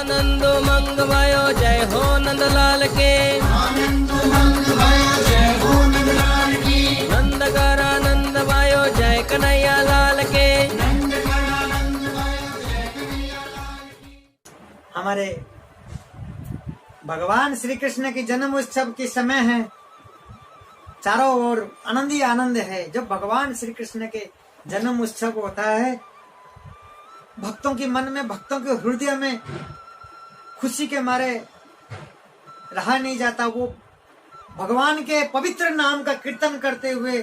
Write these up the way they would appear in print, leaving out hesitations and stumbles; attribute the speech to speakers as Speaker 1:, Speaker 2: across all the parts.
Speaker 1: आनंद मंग भयो जय हो नंदलाल के,
Speaker 2: आनंद मंग भयो जय हो नंदलाल की,
Speaker 1: नंद कर आनंद भयो जय कन्हैया लाल के।
Speaker 2: नंद कर आनंद भयो जय कन्हैया लाल की।
Speaker 3: हमारे भगवान श्री कृष्ण की जन्म उत्सव के समय है, चारों ओर आनंद ही आनंद है। जब भगवान श्री कृष्ण के जन्म उत्सव होता है, भक्तों के मन में, भक्तों के हृदय में खुशी के मारे रहा नहीं जाता। वो भगवान के पवित्र नाम का कीर्तन करते हुए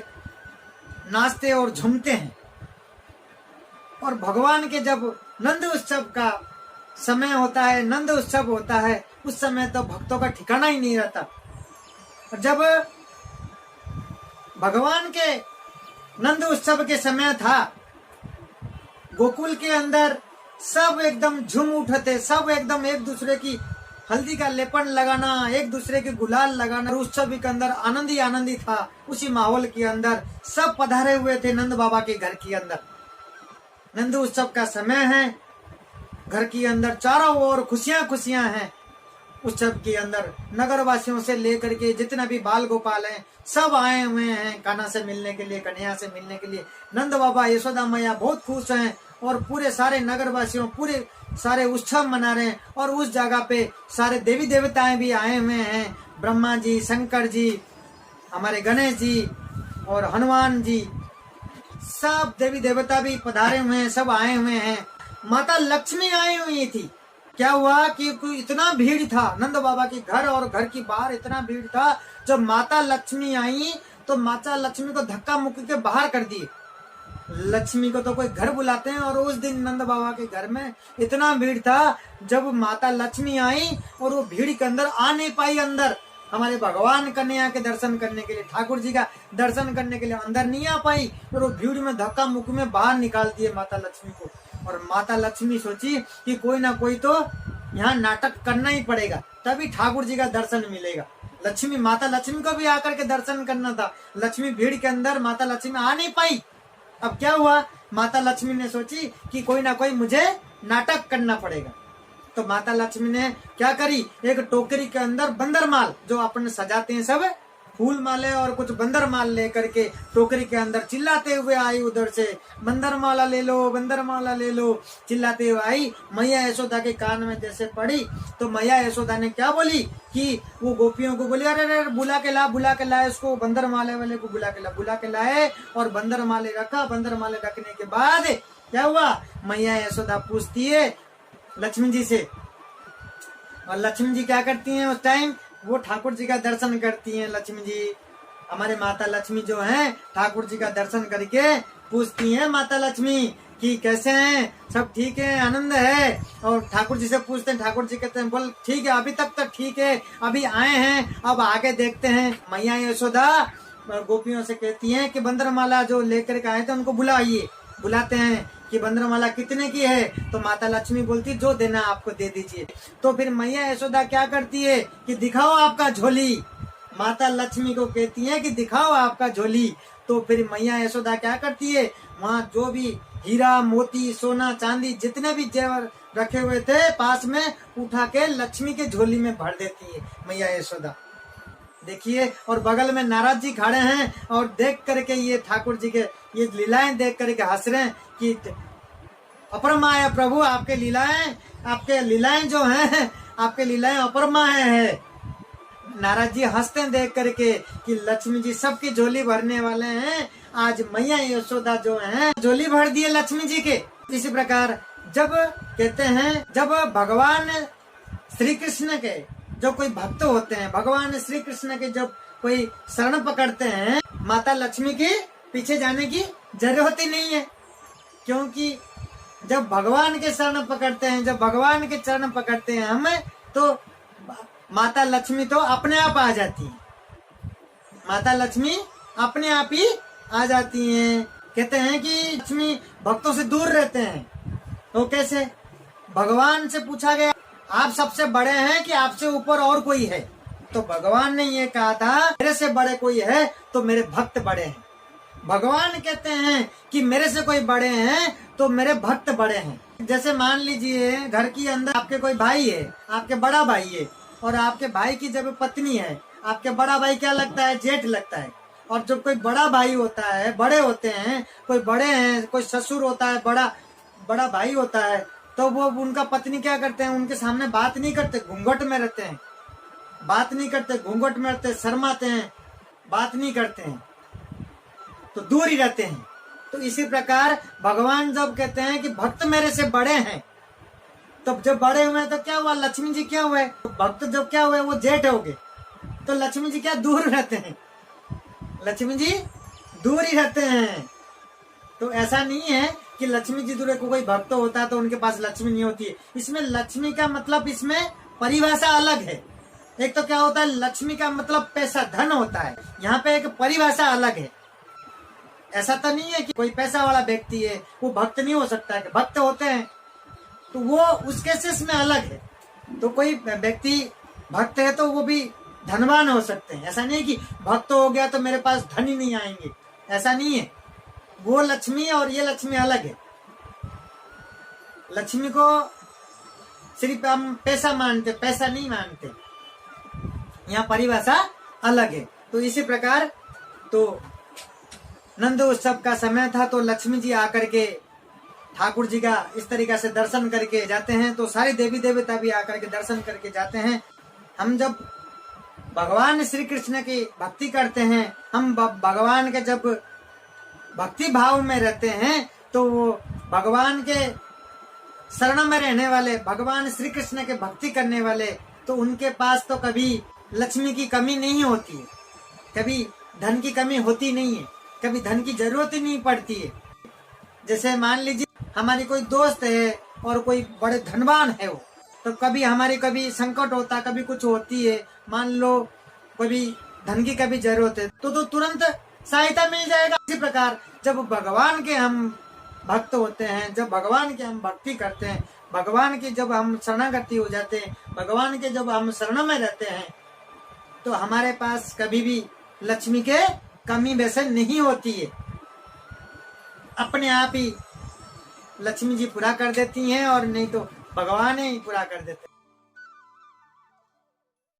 Speaker 3: नाचते और झूमते हैं। और भगवान के जब नंद उत्सव का समय होता है, नंद उत्सव होता है, उस समय तो भक्तों का ठिकाना ही नहीं रहता। और जब भगवान के नंद उत्सव के समय था, गोकुल के अंदर सब एकदम झूम उठे थे। सब एकदम एक दूसरे की हल्दी का लेपन लगाना, एक दूसरे के गुलाल लगाना, उत्सव के अंदर आनंद ही था। उसी माहौल के अंदर सब पधारे हुए थे नंद बाबा के घर के अंदर। नंद उत्सव का समय है, घर के अंदर चारों ओर खुशियां हैं। उत्सव के अंदर नगर वासियों से लेकर के जितना भी बाल गोपाल हैं, सब आए हुए हैं कान्हा से मिलने के लिए, कन्हैया से मिलने के लिए। नंद बाबा, यशोदा मैया बहुत खुश हैं और पूरे सारे नगर वासियों पूरे सारे उत्सव मना रहे हैं। और उस जगह पे सारे देवी देवताएं भी आए हुए हैं, ब्रह्मा जी, शंकर जी, हमारे गणेश जी और हनुमान जी, सब देवी देवता भी पधारे हुए हैं, सब आए हुए हैं। माता लक्ष्मी आई हुई थी। क्या हुआ कि इतना भीड़ था नंद बाबा के घर और घर की बाहर, इतना भीड़ था। जब माता लक्ष्मी आई तो माता लक्ष्मी को धक्का मुक्की के बाहर कर दिए। लक्ष्मी को तो कोई घर बुलाते हैं, और उस दिन नंद बाबा के घर में इतना भीड़ था। जब माता लक्ष्मी आई और वो भीड़ के अंदर आ नहीं पाई, अंदर हमारे भगवान कन्हैया के दर्शन करने के लिए, ठाकुर जी का दर्शन करने के लिए अंदर नहीं आ पाई, और वो भीड़ में धक्का मुक्की में बाहर निकाल दिए माता लक्ष्मी को। और माता लक्ष्मी सोची कि कोई ना कोई तो यहाँ नाटक करना ही पड़ेगा, तभी ठाकुर जी का दर्शन मिलेगा। लक्ष्मी, माता लक्ष्मी को भी आकर के दर्शन करना था। लक्ष्मी भीड़ के अंदर, माता लक्ष्मी आ नहीं पाई। अब क्या हुआ, माता लक्ष्मी ने सोची कि कोई ना कोई मुझे नाटक करना पड़ेगा। तो माता लक्ष्मी ने क्या करी, एक टोकरी के अंदर बंदर माल, जो अपन सजाते हैं सब फूल माले और कुछ बंदर माल लेकर के टोकरी के अंदर चिल्लाते हुए आई। उधर से बंदर माला ले लो, बंदर माला ले लो, चिल्लाते हुए आई। मैया यशोदा के कान में जैसे पड़ी तो मैया यशोदा ने क्या बोली कि वो गोपियों को बोली, अरे बुला के ला इसको, बंदर माले वाले को बुला के लाए और बंदर माले रखा। बंदर माले रखने के बाद क्या हुआ, मैया यशोदा पूछती है लक्ष्मी जी से, और लक्ष्मी जी क्या करती हैं उस टाइम, वो ठाकुर जी का दर्शन करती हैं। लक्ष्मी जी, हमारे माता लक्ष्मी जो हैं, ठाकुर जी का दर्शन करके पूछती हैं माता लक्ष्मी कि कैसे हैं, सब ठीक है, आनंद है। और ठाकुर जी से पूछते हैं, ठाकुर जी कहते हैं बोल ठीक है, अभी तक तो ठीक है, अभी आए हैं, अब आगे देखते हैं। मैया यशोदा गोपियों से कहती हैं कि बंदरमाला जो लेकर के आए थे उनको बुलाइए। बुलाते हैं कि बंदरमाला कितने की है, तो माता लक्ष्मी बोलती जो देना आपको दे दीजिए। तो फिर मैया यशोदा क्या करती है कि दिखाओ आपका झोली। माता लक्ष्मी को कहती है कि दिखाओ आपका झोली। तो फिर मैया यशोदा क्या करती है, वहाँ जो भी हीरा मोती सोना चांदी जितने भी जेवर रखे हुए थे पास में, उठा के लक्ष्मी के झोली में भर देती है मैया यशोदा। देखिए, और बगल में नारद जी खड़े हैं और देख करके ये ठाकुर जी के ये लीलाएं देख करके हंस रहे हैं कि अपरमाय प्रभु, आपके लीलाएं जो हैं, आपके लीलाएं अपरमाय है। नारद जी हंसते हैं देख करके कि लक्ष्मी जी सबकी झोली भरने वाले हैं। आज मैया यशोदा जो हैं झोली भर दिए लक्ष्मी जी के। इसी प्रकार जब कहते हैं, जब भगवान श्री कृष्ण के जो कोई भक्त होते हैं, भगवान श्री कृष्ण के जब कोई शरण पकड़ते हैं, माता लक्ष्मी के पीछे जाने की जरूरत ही नहीं है। क्योंकि जब भगवान के शरण पकड़ते हैं, जब भगवान के चरण पकड़ते हैं हमें, तो माता लक्ष्मी तो अपने आप आ जाती है। माता लक्ष्मी अपने आप ही आ जाती हैं। कहते हैं कि लक्ष्मी भक्तों से दूर रहते हैं, तो कैसे? भगवान से पूछा गया आप सबसे बड़े हैं कि आपसे ऊपर और कोई है? तो भगवान ने ये कहा था मेरे से बड़े कोई है तो मेरे भक्त बड़े हैं। भगवान कहते हैं कि मेरे से कोई बड़े हैं तो मेरे भक्त बड़े हैं। जैसे मान लीजिए घर के अंदर आपके कोई भाई है, आपके बड़ा भाई है, और आपके भाई की जब पत्नी है, आपके बड़ा भाई क्या लगता है? जेठ लगता है। और जब कोई बड़ा भाई होता है, बड़े होते हैं, कोई बड़े हैं, कोई ससुर होता है, बड़ा भाई होता है, तो वो उनका पत्नी क्या करते हैं? उनके सामने बात नहीं करते, घूंघट में रहते हैं, बात नहीं करते, घूंघट में रहते, शर्माते हैं, बात नहीं करते हैं, तो दूर ही रहते हैं। तो इसी प्रकार भगवान जब कहते हैं कि भक्त मेरे से बड़े हैं, तो जब बड़े हुए तो क्या हुआ? लक्ष्मी जी क्या हुए? भक्त जब क्या हुए? वो जेठ हो गए। तो लक्ष्मी जी क्या दूर रहते हैं? लक्ष्मी जी दूर ही रहते हैं। तो ऐसा नहीं है कि लक्ष्मी जी दूर को कोई भक्त होता है तो उनके पास लक्ष्मी नहीं होती है। इसमें लक्ष्मी का मतलब, इसमें परिभाषा अलग है। एक तो क्या होता है? लक्ष्मी का मतलब पैसा, धन होता है। यहाँ पे एक परिभाषा अलग है। ऐसा तो नहीं है कि कोई पैसा वाला व्यक्ति है वो भक्त नहीं हो सकता है। भक्त होते हैं तो वो उस केसेस में अलग है। तो कोई व्यक्ति भक्त है तो वो भी धनवान हो सकते हैं। ऐसा नहीं है कि भक्त हो गया तो मेरे पास धन ही नहीं आएंगे, ऐसा नहीं है। वो लक्ष्मी और ये लक्ष्मी अलग है। लक्ष्मी को सिर्फ हम पैसा मानते, पैसा नहीं मानते। यहाँ परिभाषा अलग है। तो इसी प्रकार तो नंद उत्सव का समय था, तो लक्ष्मी जी आकर के ठाकुर जी का इस तरीका से दर्शन करके जाते हैं। तो सारे देवी देवता भी आकर के दर्शन करके जाते हैं। हम जब भगवान श्री कृष्ण की भक्ति करते हैं, हम भगवान के जब भक्ति भाव में रहते हैं, तो वो भगवान के शरण में रहने वाले, भगवान श्री कृष्ण के भक्ति करने वाले, तो उनके पास तो कभी लक्ष्मी की कमी नहीं होती है, कभी धन की कमी होती नहीं है, कभी धन की जरूरत ही नहीं पड़ती है। जैसे मान लीजिए हमारी कोई दोस्त है और कोई बड़े धनवान है वो, तो कभी हमारी कभी संकट होता, कभी कुछ होती है, मान लो कभी धन की कभी जरूरत है, तो तुरंत सहायता मिल जाएगा। इसी प्रकार जब भगवान के हम भक्त होते हैं, जब भगवान की हम भक्ति करते हैं, भगवान की जब हम शरणागति हो जाते हैं, भगवान के जब हम शरण में रहते हैं, तो हमारे पास कभी भी लक्ष्मी के कमी वैसे नहीं होती है। अपने आप ही लक्ष्मी जी पूरा कर देती हैं, और नहीं तो भगवान ही पूरा कर देते हैं।